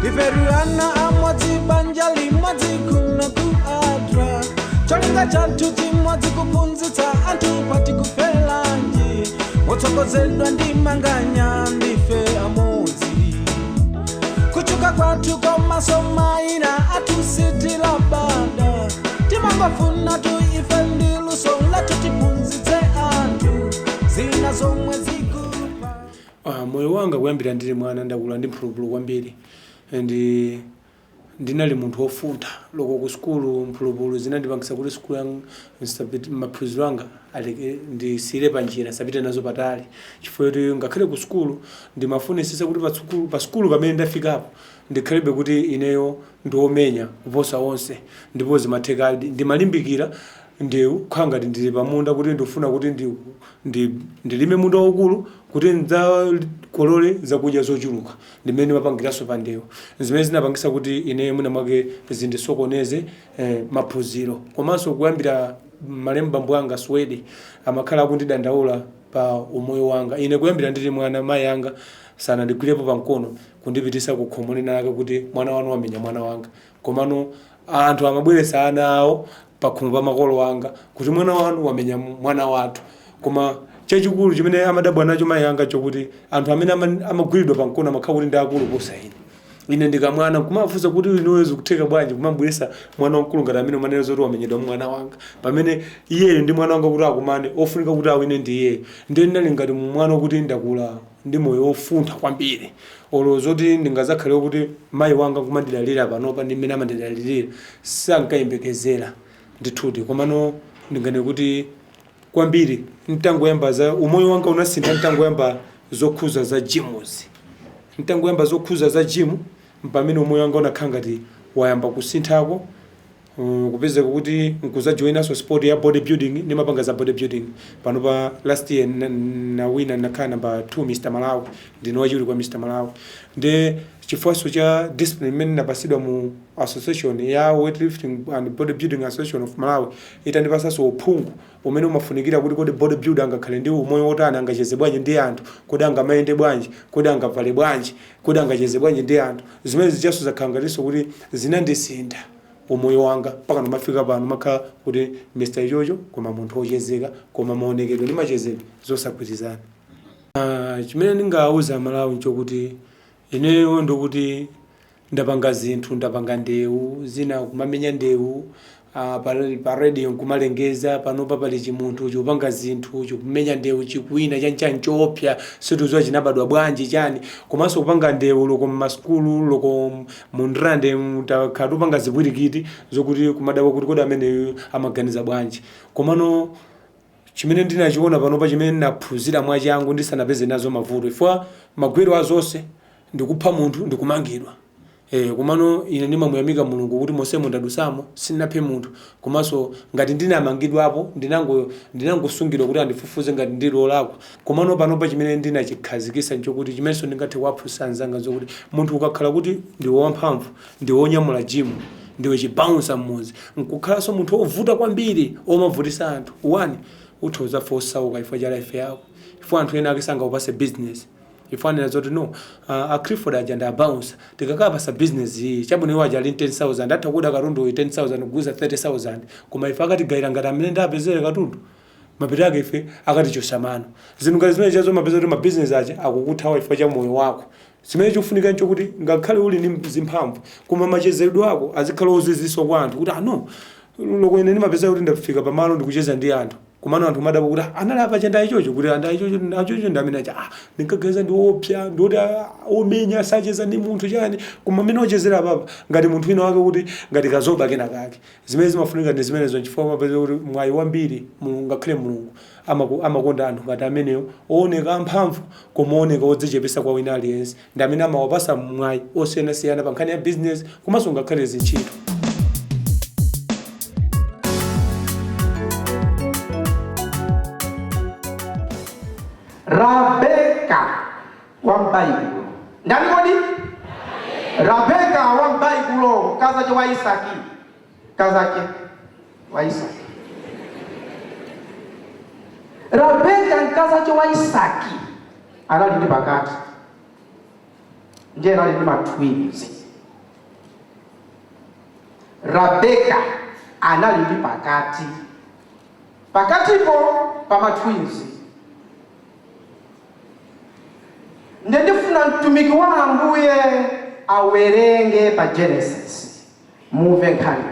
Diferuana amwazi banjali mwazi kuna kuadra cholinga chantu chimwazi kupunzitsa antu pati kufelanji motsokozedwa ndi manganya ndife amodzi kuchuka kwathu komasomaina atusitila banda timangofuna tu ife ndiluso latu tipunzitse anthu zina zomwe zikupa. Moyo wanga kuyambira ndili mwana ndakula ndi mphulupulu kwambiri ndinali munthu wofuntha loko ku skulu mphulupulu zinandipangisa kuti skulu yangu maphunziro anga ndisiyire panjira sapite nazo patali chifukwa kuti ngakhale ku skulu ndimafunisisa kuti pa skulu pamene ndafikapo ndikhalebe kuti ineyo ndiomenya kuposa onse ndipo zimatheka ndimalimbikira ndewu khanga ndili pamunda kuti ndifuna kuti ndilime munda waukulu kuti ndzakolole zakudya zochuluka ndimene mapangiraso pa ndewu zimene zinapangisa kuti ine mwina mwake zindisokoneze maphunziro komanso kuyambira malembambo anga Swede amakhala akundidandaula pa umoyo wanga ine kuyambira ndili mwana mayi anga sanandigwirepo pamkono kundipitisa ku khomo lake kuti mwana wanu wamenya mwana wanga komano anthu amabweresa ana awo pakhomo pa makolo wanga kuti mwana wanu wamenya mwana wathu koma chachikulu chimene amadabwa nacho mayi anga chokuti anthu amene amagwiridwa pamkono amakhala kuti ndi akulu kuposa ine ndikamwana kumafunsa kuti inoweza kutheka bwanji kumabweresa mwana wamkulu ngati amene umanena zoti wamenyedwa mwana wanga pamene iyeyo ndi mwana wanga kuti akumane ofunika kuti awine ndi iyeyo ndiye ndinali ngati mwana kuti ndakula ndi moyo wofuntha kwambiri olo zoti ndingazakhale kuti mayi wanga kumandidalira panopa ndi mmene amandidalirira sankayembekezera ndithuti komano ndingane kuti kwambiri mtangoyamba za umoyo wanga unasintha mtangoyamba zokhuza za jimuzi mtangoyamba zokhuza za jimu pamene umoyo wanga unakhala ngati wayamba kusinthako kupezeka kuti nkuzajoinaso sport ya bodybuilding ndimapanga za bodybuilding pano pa last year na wina nakhala number 2 Mr. Malawi ndinowachiwiri kwa Mr. Malawi ndi chifukwa cha discipline imene napasidwa mu association ya weightlifting and bodybuilding association of Malawi itandipasanso uphungu umene umafunikira kuti kodi bodybuilder angakhale ndi umoyo wotani angacheze bwanji ndi anthu kodi angamayende bwanji kodi angavale bwanji kodi angacheze bwanji ndi anthu zimene zichaso zakhala ngatinso kuti zinandisintha umoyo wanga mpaka nomafika pano makhala kuti Mr. Jojo koma munthu wochezeka koma maonekedwe ndi machezedwe zosagwirizana. Chimene ndingawuza Malawi nchokuti ineyo ndikuti ndapanga zinthu ndapanga ndewu zina kumamenya ndewu pa radio kumalengeza panopa pali chimunthu chopanga zinthu chokumenya ndewu chikuina chanchani chopya situzwa chinabadwa bwanji chani komanso kupanga ndewu loko m'maskulu loko mundrandi mutakhala upanga zipwirikiti zokuti kumadabwa kuti kodi amene amaganiza bwanji komano chimene ndinachiona panopa chimene naphunzira mwachangu ndisanapeze nazo mavuto ifwa magwero azonse ndikupha munthu ndikumangidwa komano ine ndimamuyamika Mulungu kuti mosemo ndadusamo sinaphe munthu komanso ngati ndinamangidwapo ndinangosungidwa kuti andifufuze ngati ndilo lako komano panopa chimene ndinachikhazikisa nchokuti chimenso ndingathe kuwaphunzitsa anzanga zokuti munthu ukakhala kuti ndiwe wamphamvu ndiwe wonyamula jimu ndiwe chibouncer mmuzi nkukhalanso munthu wovuta kwambiri omavutisa anthu one uthoza fosauka ifo cha life yako ifo anthu ena akisanga upase business ifanira zoti no a Clifford ajanda bounce tikakapa sa business hii chabune waje ali 10,000 atakuda katundu 10,000 kuguza 30,000 koma ifa akati gaira ngata amene ndapezere katundu mapita yake ife akati chosamano zinunga zimene chazo mapeza kuti ma business aje akukuthawa ifa cha moyo wako zimene chofunika ncho kuti ngakhale uli ndi zimphamvu koma machezedwe ako azikhala oziziso kwa anthu kuti no loko ine ndimapeza kuti ndafika pamalo ndikucheza ndi anthu kumano anthu madabo kuti analapa chanda ichocho kuti anda ichocho ndamene acha ndikageza ndi opya ndoti omenya sacheza ndi munthu chani koma mene ochezera papa ngati munthu wina wake kuti ngati kazoba kena kake zimene zimafunika ndi zimene zonchifukwa mapeza kuti mwayi wambiri Mulungu ngakhale Mulungu amakonda anthu ngati ameneyo ooneka amphamvu koma ooneka odzichepesa kwa wina aliyense ndi amene amawapasa mwayi osiyanasiyana pa nkhani ya business komanso ngakhale zintchito. Rebecca wa Bible. Ndani kodi? Rebecca wa Bible kaza cha Isaki. Kaza wa Isaki. Rebecca kaza cha Isaki. Anali ndi pakati. Ndiye anali ndi twins. Rebeka anali pakati. Pakatipo pa twins. Ndifuna mtumiki wa Ambuye awerenge pa Genesis. Muve nkhani.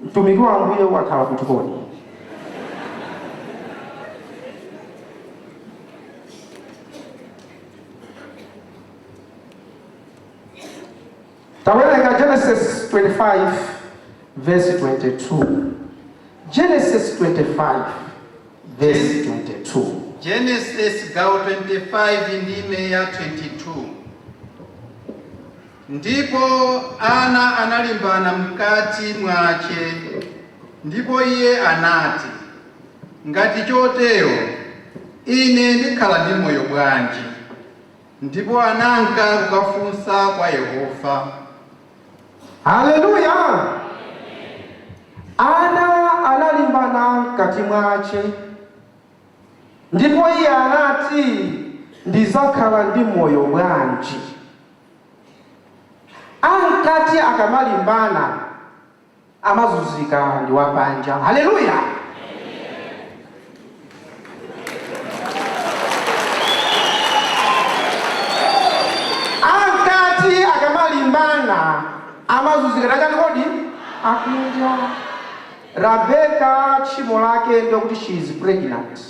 Mtumiki wa Ambuye wakhala kutukoni. Tawerenga Genesis 25 verse 22. Genesis 25 verse 22. Genesis gawo 25 ndime ya 22. Ndipo Ana analimbana mkati mwache, ndipo iye anati, ngati chotero ine ndikhala ndi moyo bwanji? Ndipo ananka kukafunsa kwa Yehova. Haleluya! Ana analimbana mkati mwache, ndipo iye anati, ndizakhala ndi moyo bwanji? Ankati akamalimbana amazunzika ndi wapanja. Haleluya! Ankati akamalimbana amazunzika ndakati kodi akunja. Rebeka tchimo lake ndio kuti she is pregnant.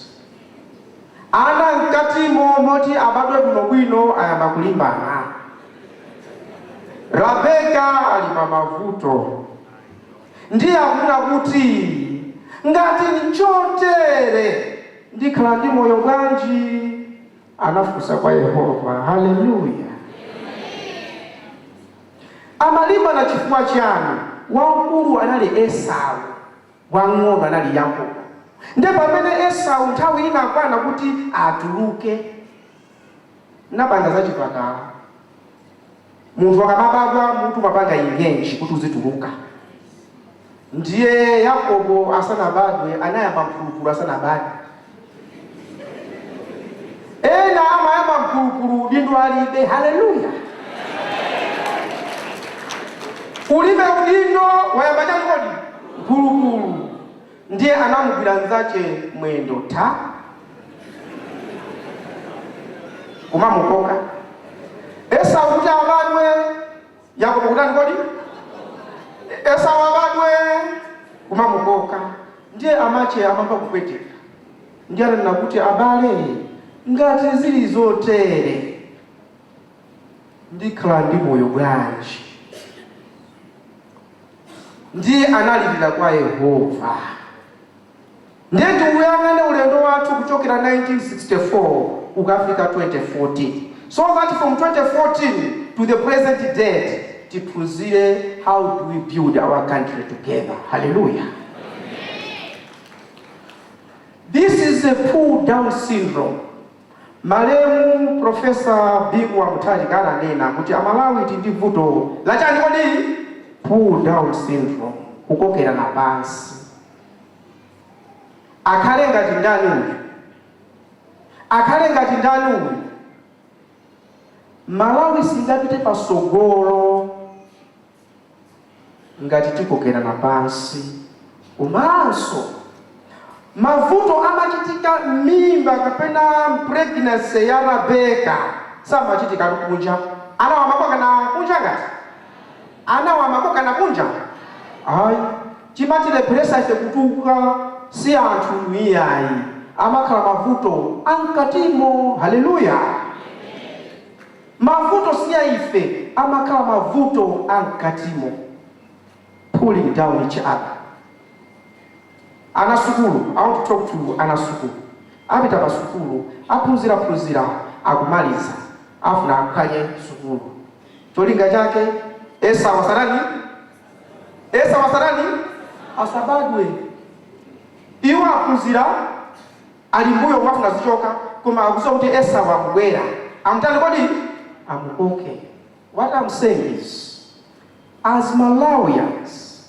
Ana mkatimo moti abadwe bwinobwino ayamba kulimbana. Rebeka ali pa mavuto. Ndiye akuna kuti ngati nchotere ndikhala ndi moyo bwanji? Anafunsa kwa Yehova. Haleluya! Amalimba na chifukwa chani? Wamkulu anali Esau, wang'ono anali Yakobo. Ndipo pamene Esau nthawi ina akwana kuti atuluke napanga za chipatala. Munthu akamabadwa munthu mapanga ingenji kuti uzituluka. Ndiye Yakobo asanabadwe anayamba mphulupulu asanabadwe. Ena amayamba mphulupulu dindo alibe. Haleluya! Ulibe udindo wayamba chani kodi? Mphulupulu. Ndiye anamugwira nzache mwendo ta kumamukoka. Esau kuti abadwe, Yakobo kutani kodi? Esau abadwe kumamukoka. Ndiye amache amamba kupweteka. Ndiye ananena kuti abale ngati zili zotere ndikhala ndi moyo bwanji? Ndiye analilira kwa Yehova. Ndiye tuyang'ane ulendo wathu kuchokera 1964 ukafika 2014. So that from 2014 to the present date tiphunzire how do we build our country together. Hallelujah. This is a pull down syndrome. Malemu Professor Bigwa Mutaji kana nena kuti Amalawi ndi vuto la chani kodi? Pull down syndrome, kukokera na pansi. Akhale ngati ndani uyu? Akhale ngati ndani uyu? Malawi singapite pasogolo ngati tikokera na pansi. Umanso mavuto amachitika mimba kapena pregnancy ya Rebeka samachitika kunja. Ana wamakoka na kunja ngati? Ana wamakoka na kunja? Ayi. Chimatile presa ife kutuka si anthu iyayi. Amakhala mavuto ankatimo. Haleluya. Mavuto siya ife amakhala mavuto ankatimo. Pulling down each other. Ana sukulu, I want to talk to ana sukulu. Apita pa sukulu, aphunzira akumaliza. Afuna akhaye sukulu. Cholinga chake Esau wasarani asabadwe. Iwo aphunzira ali mbuyo mwafuna zichoka koma akusowa kuti Esau amubwera. Amtani kodi? Okay. What I'm saying is, as Malawians,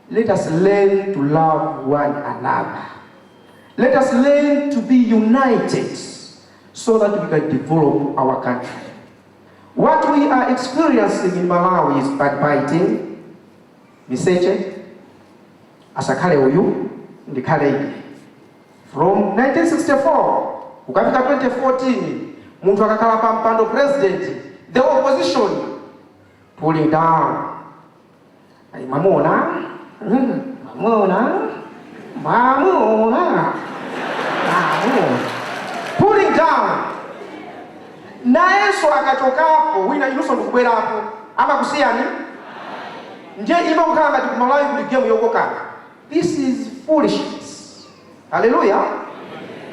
let us learn to love one another. Let us learn to be united so that we can develop our country. What we are experiencing in Malawi is backbiting, miseche asakhale uyu ndikhale ine. From 1964 ukafika 2014 munthu akakhala pa mpando president, the opposition pulling down. Mamona pulling down. Nayeso akachokapo wina inuso ndikubwerapo amakusiyani ndiye ima kukhala ngati kumalawi kuli game yokokana. This is foolishness. Hallelujah.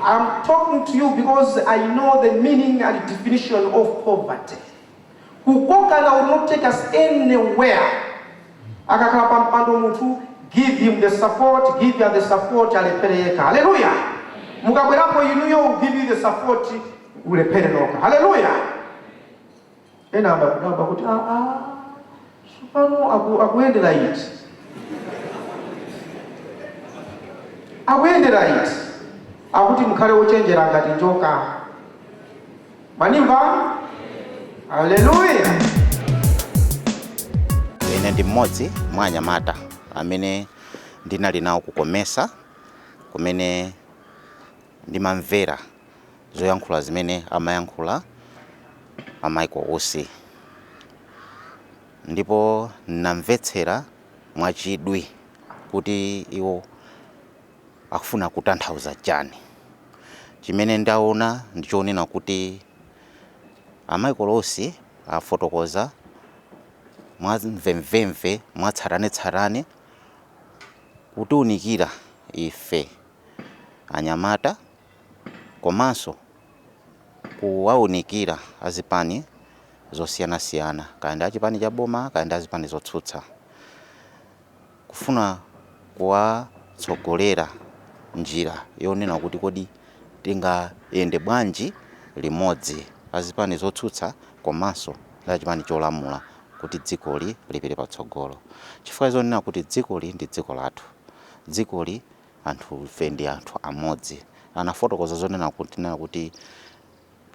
I'm talking to you because I know the meaning and definition of poverty. Kukokana will not take us anywhere. Akakhala pa mpando munthu, give him the support, give her the support, alepereka. Hallelujah. Mukabwerapo inuyo will give you the support, ulepere noka. Hallelujah. Namba kuti supano akuendera iti. Akuendera iti. Akuti mukhale ochenjera ngati njoka. Manimva? Hallelujah. Ine ndi mmodzi mwa anyamata amene ndinali nawo kukomesa kumene ndimamvera zoyankhula zimene amayankhula amaiko onse, ndipo namvetsera mwachidwi kuti iwo akufuna kutanthauza chani. Chimene ndaona ndichonena kuti amaiko onse afotokoza mwamvemvemve mwatsatanetsatane kutiunikira ife anyamata komanso kuwaunikira azipani zosiyanasiyana, kayenda achipani cha boma kayenda azipani zotsutsa, kufuna kuwatsogolera njira yonena kuti kodi tingayende bwanji limodzi azipani zotsutsa komanso achipani cholamula kuti dzikoli lipite patsogolo. Chifukwa zonena kuti dzikoli ndi dziko lathu, dzikoli anthu ife ndi anthu amodzi. Anafotokoza zonena kuti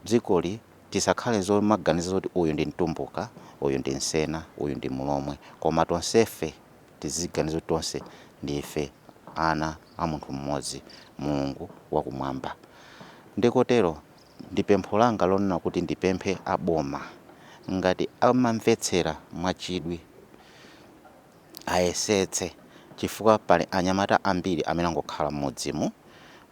dzikoli tisakhale zomaganiza zoti uyu ndi mtumbuka, uyu ndi nsena, uyu ndi mulomwe, koma tonsefe tiziganiza tonse ndife ana a munthu mmodzi, Mulungu wakumwamba. Ndikotero ndipempho langa lonena kuti ndipemphe aboma ngati amamvetsera mwachidwi ayesetse, chifukwa pali anyamata ambiri amene angokhala mmodzimu,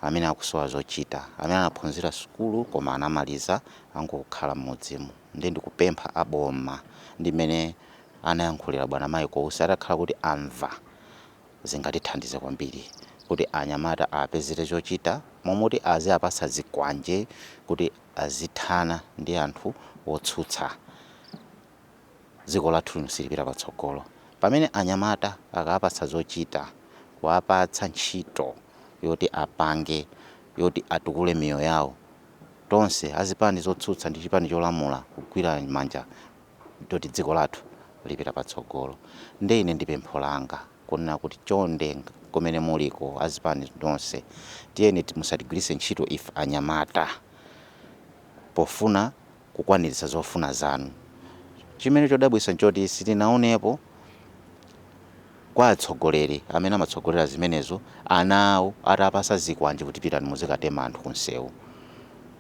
amene akusowa zochita, amene anaphunzira sukulu koma anamaliza angokhala mmodzimu. Ndi ndikupempha aboma ndimene anayankhulira bwana Michael Usi atakhala kuti amva zingatithandize kwambiri kuti anyamata apezere zochita, momwe aziapasa zikwanje kuti azithana ndi anthu otsutsa dziko lathu silipita patsogolo. Pamene anyamata akapatsa zochita, kuwapatsa ntchito yoti apange, yoti atukule miyoyo yawo, tonse azipani zotsutsa ndi chipani cholamula kugwira manja kuti dziko lathu lipita patsogolo. Ndi ine ndi pempho langa kunena kuti chonde kumene muliko azipani tonse tiyeni musatigwiritse ntchito ife anyamata pofuna kukwaniritsa zofuna zanu. Chimene chodabwitsa nchoti sitinaonepo kwa atsogoleri amene amatsogolera zimenezo ana awo atapasa zikwanje kuti pitani muzikatema anthu kunsewu,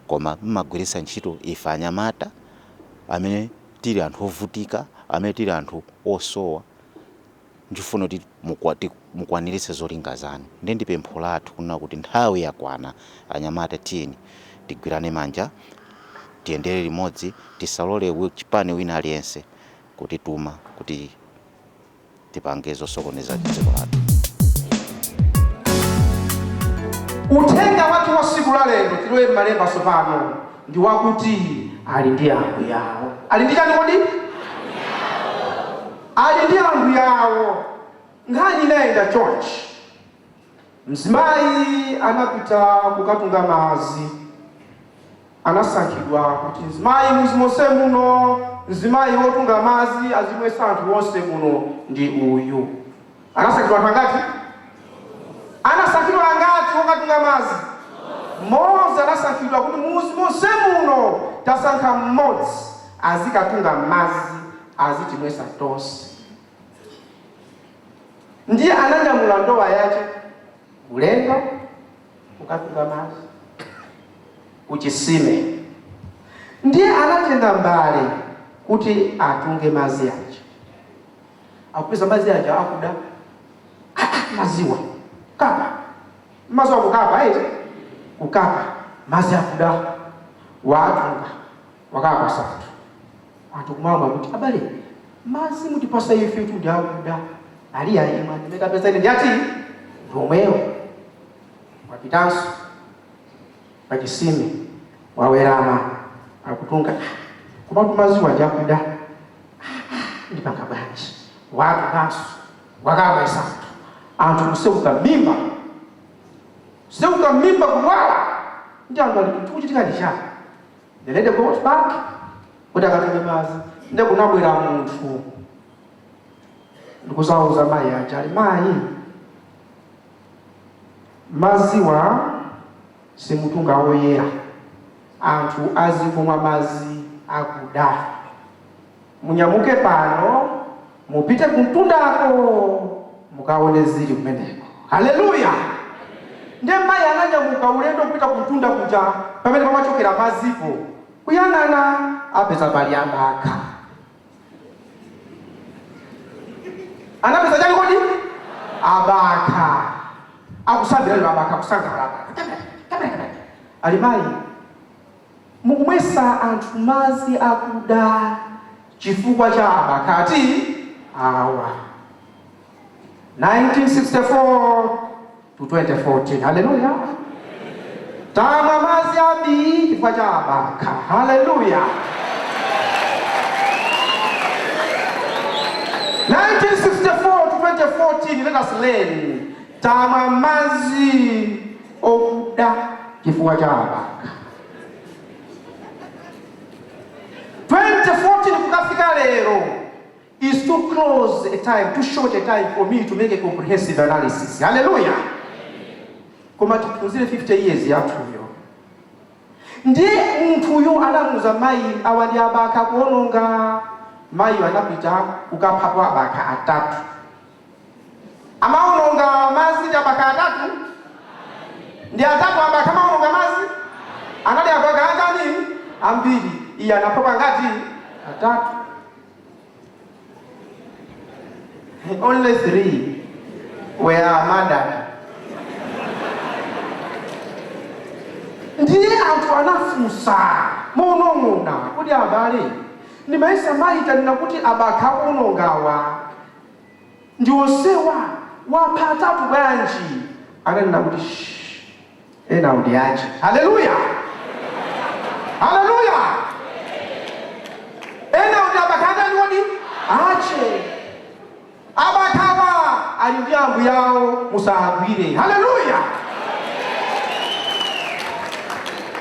koma mmagwiritsa ntchito ife anyamata amene tili anthu ovutika, amene tili anthu osowa, ndifuna kuti mukwaniritse zolinga zanu. Ndi pempho lathu kunena kuti nthawi yakwana anyamata tiyeni tigwirane manja, tiyendere limodzi, tisalole chipani wina aliyense kuti tuma kuti tipange zosokoneza dziko lathu. Uthenga watu wa siku la lero tilowe malemba sopano ndi wakuti ali ndi anthu yawo. Ali ndi chani kodi? Ali ndi anthu yawo. Nkhani inaenda church. Mzimayi anapita kukatunga madzi. Anasankhidwa kuti mzimayi muzimonse muno, mzimayi wotunga madzi azimwesa anthu onse muno ndi uyu. Anasankhidwa anthu angati? Anasankhidwa angati wokatunga madzi? Mmodzi anasankhidwa kuti muzimonse muno tasankha mmodzi azikatunga madzi azitimwesa tonse. ndiye ananyamula ndowa yace ulendo ukatunga mazi kuchisime, ndiye anatenga mbale kuti atunge mazi yace. Akupeza mazi yace akuda maziwa kapa maziwa kukapa kukapa mazi akuda watunga wakapa satu antu kumama kuti abale mazi mutipasa ife tudi akuda ali aimwe ndimeka pesa ine ndiyati romeo wapitanso pachisime wawerama akutunga kumatu maziwa ndiakuda ndipanga bwanji watunganso wakapa isatu antu kuseuka mimba kuwala ndi antu ali kuchitika ndisha the lady goes back kuti akatunge mazi nde kunabwera munthu ndikusauza mayi aja ali mayi maziwa simutunga oyera anthu azikumwa mazi akuda munyamuke pano mupite kumtundako mukaone zili kumeneko. Haleluya! Ndiye mayi ananyamuka ulendo kupita kumtunda kuja pamene pamachokera mazipo kuyang'ana apeza pali abaka. Anapeza chani kodi? Abaka. Akusambira abaka kusangala. Alimayi mukumwesa anthu mazi akuda chifukwa cha abakati awa. 1964 to 2014. Haleluya. Tama mazi abi chifukwa cha abaka. Haleluya. 1964 to 2014, let us learn. Tama mazi okuda chifukwa cha abaka. 2014 kukafika lero is too close a time, too short a time for me to make a comprehensive analysis. Hallelujah. Koma tupunzire 50 years yatuyo. Ndiye mtu yo anamuza mayi awali abaka kuononga mayi wanapita ukapapwa abaka atatu. Amaononga mazi ya abaka atatu. Ndiye atatu abaka amaononga mazi. Anali abaka ngani? Ambili. Iya anapapa ngati atatu. Only 3 were murdered. Ndiye anthu anafunsa monong'ona kuti abale ndimayesa maita ndinakuti abaka onongawa ndiwosewa wapha atatu bwanji ananena kuti ena udiache. Haleluya. Haleluya. Ena udi abaka ngani wodi ache abakawa alivyambu yao musahagwire. Haleluya.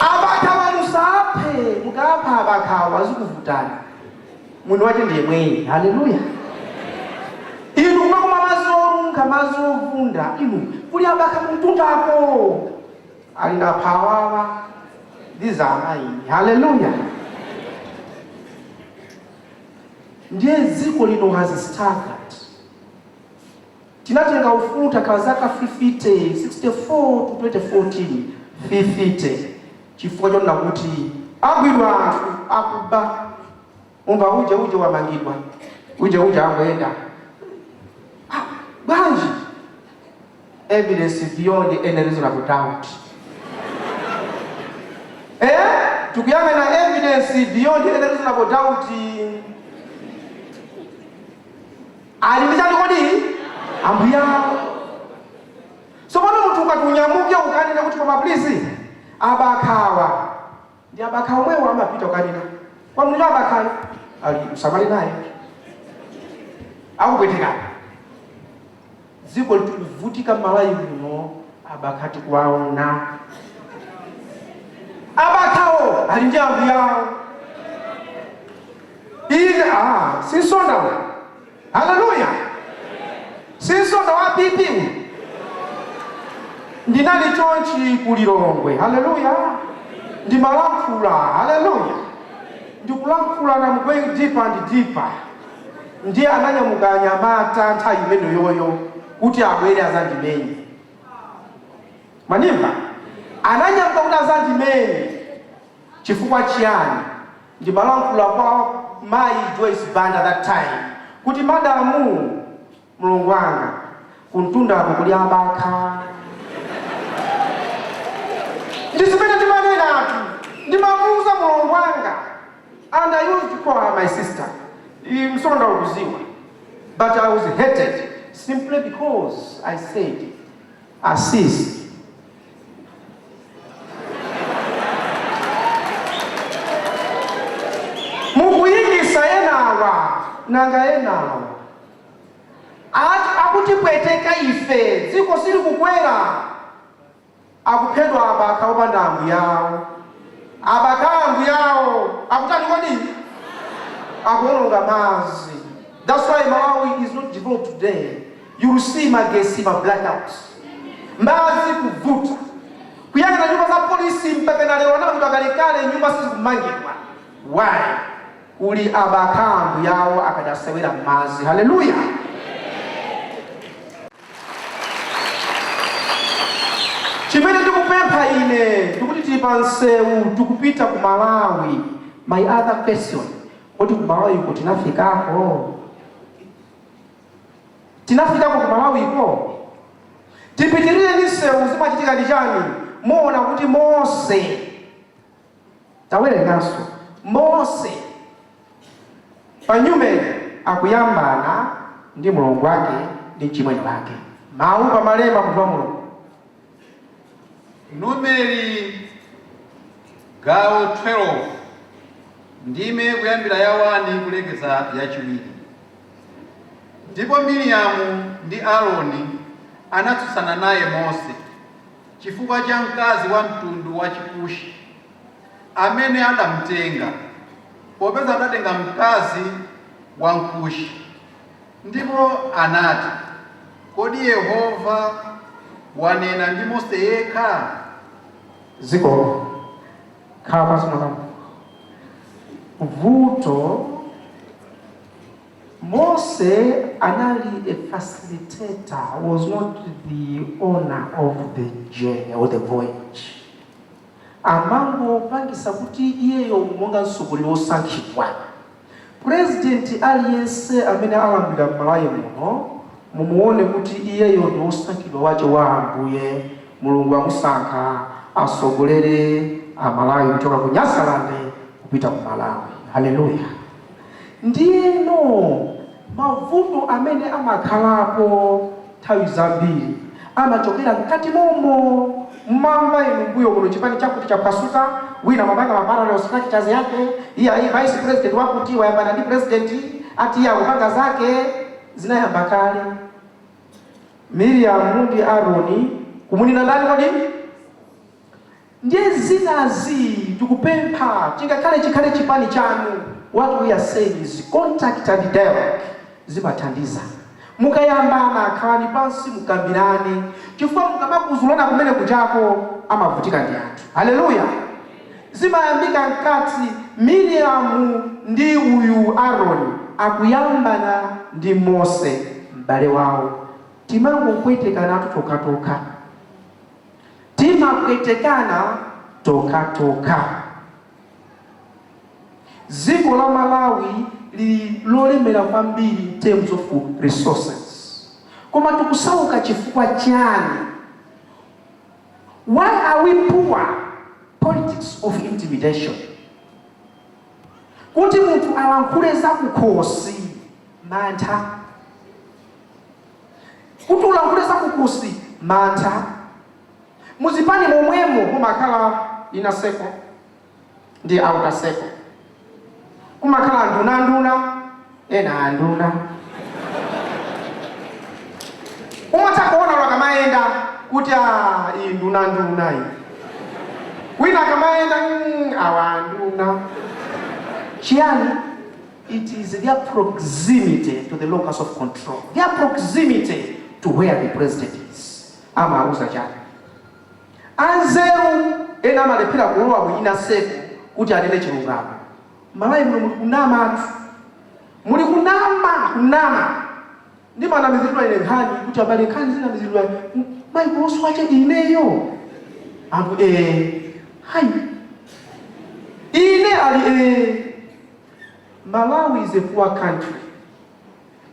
Abakawa musape mukapa abakawa zikuvutana muno wache ndiye mwenye. Haleluya. Inu makoma mazorunga mazovunda inu kuli abaka mtundako alina pawawa these are mine. Haleluya. Ndiye ziko lino hazistaggered. Tinatenga ufuta kazaka 50 64 to 2014 50 chifukwa chona kuti agwirwa anthu akuba umva uje wamangidwa uje angoenda bwanji evidence beyond any reasonable doubt. Tukuyanga na evidence beyond any reasonable doubt alimizani kodi ambuya. So bano mtu ukatunyamuke ukanena kuti koma please abakawa ndi abakawa mwewa amapita ukanena kwa mtu abakawa ali usamali naye akupwetekana ziko lituvutika malayi muno abakati kwaona abakawo ali ndi ambuyawo ine sinsonda. Haleluya. Sinsonda wa pipi ndinali chonchi kulilongwe. Haleluya. Ndi malamfula. Haleluya. Ndi kulamfula na going deeper and deeper. Ndiye ananyamukanya mata nthawi imene yoyo kuti abwere azandimenye. Manimva? Ananyamuka kuti azandimenye chifukwa chiyani? Ndi malankhula kwa Mai Joyce Banda that time kuti madamu mulungu wanga kuntunda kuli abakha. Ndizimene ndimanena atu ndimamuuza mulungu wanga, and I used to call her my sister. Msonda ukuziwa. But I was hated simply because I said, assist. Mukuyingisa yenawa, nanga yenawa. Akuti kweteka ife, ziko siri kukwera. Akupendwa abaka opanda ambu yawo. Abaka ambu yawo. Akutani kodi? Akuononga mazi. That's why Malawi is not developed today. You will see magesi ma blackouts. Mazi kuvuta. Kuyanga na nyumba za polisi mpaka na leo na mtakalekale nyumba sisi kumangirwa. Why? Uli abakambu yawo akadasewera mazi. Hallelujah. Chimene tukupempha ine, tukuti tipansewu, tukupita ku Malawi. My other question, kodi ku Malawi ko tinafikako? Tinafikako ku Malawi ko? Tipitirire nisewu zimachitika ndijani? Muona kuti Mose, tawere naso, Mose panyume akuyambana ndi mulungu wake ndi chimwene wake. Mawu pamalemba kutwa mulungu. Numeri gawo 12 ndime kuyambira ya 1 kulekeza ya chiwiri. Ndipo Miriamu ndi Aaroni anatsutsana naye Mose chifukwa cha mkazi wa mtundu wa Chikushi amene adamutenga, popeza adatenga mkazi wa Mkushi. Ndipo anati, kodi Yehova wanena ndi Mose yekha? Ziko kama sina vuto. Mose anali a facilitator, was not the owner of the journey or the voyage. Amango pangisa kuti iyeyo monga nsogolero osankhidwa. President aliyense amene alambira Malawi muno mumuone kuti iyeyo ndi osankhidwa wache wa Ambuye mulungu amusankha asogolere Amalawi kuchoka ku Nyasaland kupita ku Malawi. Hallelujah. Ndiyeno mavuto amene amakhalapo nthawi zambiri amachokera mkati momo mmamba inu mbuyo kuno chipani chakuti chapasuka wina mabanga maparallel structures yake iya vice president wakuti wayambana ndi president ati ya kupanga zake zinayamba kale. Miriam ndi Aaroni kumunina ndani kodi? Ndiye zinazi tukupempha chingakale chikhale chipani chanu. What we are saying is contact and dialogue zimathandiza. Mukayambana khani pansi mukambirane chifukwa mukamakuzulana kumene kuchako amavutika ndi anthu. Hallelujah. Zimayambika mkati Miriam ndi uyu Aaroni akuyambana ndi Mose m'bale wawo. Timangokwetekana toka. Timakwetekana toka. Ziko la Malawi lolemera kwambiri in terms of resources. Koma tukusauka chifukwa chani? Why are we poor? Politics of intimidation. Kuti muntu alankhule za kukhosi mantha. Kuti ulankhule za kukhosi mantha. Muzipani momwemo mumakhala inaseko ndi outaseko. Kumakhala nduna ena nduna. Umatakuona lwakamaenda kuti iyi nduna iyi. Wina kamaenda awa nduna. Chiani, it is their proximity to the locus of control. Their proximity to where the president is. Ama uza chani. Anzeru ena malepira kulowa mwina seku kuti anene chilungamo. Malawi muli kunama atu. Muli kunama. ndima mizilwa ile nkhani kuti abale nkhani zina mizilwa Michael oswache ineyo anthu hai ine ali Malawi is a poor country.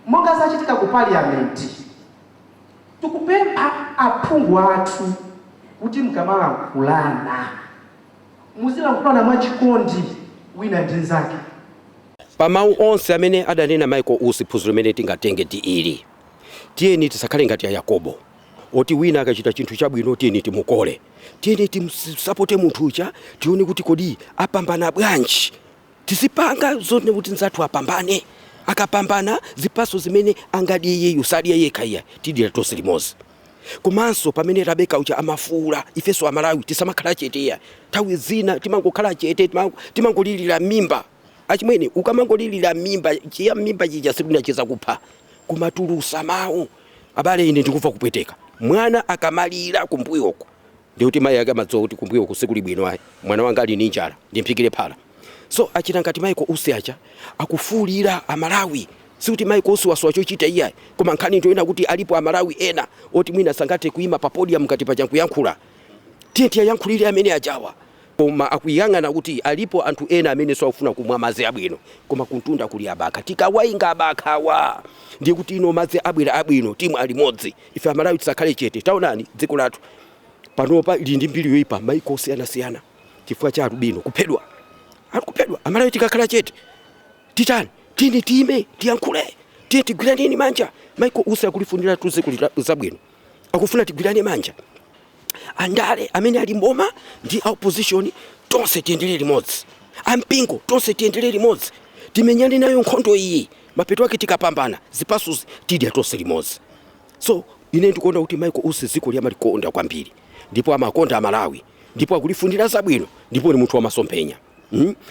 Monga zachitika ku parliament tukupempha aphungu athu kuti mkamala kulana muzila kulana mwachikondi wina ndi nzake. Pamau onse amene adanena Michael Usi phunziro limene tingatenge ndi ili. Tiyeni tisakhale ngati ya Yakobo. Oti wina akachita chinthu chabwino tiyeni timukole. Tiyeni timsapote munthu uja tione kuti kodi apambana bwanji. Tisipanga zone kuti nzathu apambane. Akapambana zipaso zimene angadi iye usadi yekha iya tidira tonse limodzi. Komanso pamene Rebeka uja amafula ifeso Amalawi tisamakhala cheteya. Nthawi zina timangokhala chete timangolilira mimba. Achimwene ukamangolilira mimba chiya mimba chija sikunacheza kupha. Kumatulusa mawu. Abale ine ndikufa kupweteka. Mwana akamalira kumbuyo uko. Ndi kuti mayi akamadzowa kuti kumbuyo uko sikuli bwino ayi. Mwana wanga ali ndi njala ndimpikire phala. So achita ngati Michael Usi acha akufulira Amalawi. Sikuti Michael Usi waswachochita iyayi. Koma nkhani ntoyena kuti alipo Amalawi ena oti mwina sangate kuima pa podium ngati pa yankhula. Tiye yankhulire amene ajawa. Koma akuyang'ana kuti alipo anthu ena amene sawufuna kumwa madzi abwino. Koma kuntunda kuli abaka. Tikawainga abakawa. Ndiye kuti ino madzi abwino timu alimodzi. Ife Amalawi tisakhale chete. Taonani dziko lathu. Panopa ili ndi mbiri yoyipa Michael siyana. Chifukwa cha Rubino kuphedwa. Akupedwa Amalawi tikakhala chete. Titani tini time tiyankhule. Tiye tigwirane manja. Michael Usi akulifundira tuze kulira zabwino. Akufuna tigwirane manja. Andale amene ali mboma ndi opposition tonse tiendelee limodzi. Ampingo tonse tiendelee limodzi. Timenyane nayo nkhondo iyi. Mapeto ake tikapambana zipaso tidya tonse limodzi. So ine ndikuona kuti Michael Usi ziko lyamalikonda kwambiri. Ndipo amakonda Amalawi. Ndipo akulifundira zabwino. Ndipo ni munthu wamasomphenya.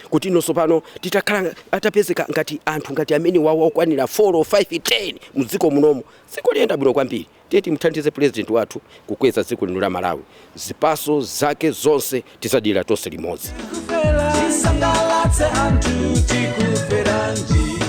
Kuti inonso pano titakhala atapezeka ngati anthu ngati amene wawo okwanira 4 or 5 10 muziko munomo ziko liyenda bwino kwambiri. Tiyeti mthandize president wathu kukweza ziko lino la Malawi. Zipaso zake zonse tisadira tonse limodzi. Tisangalatse anthu tikufera njira.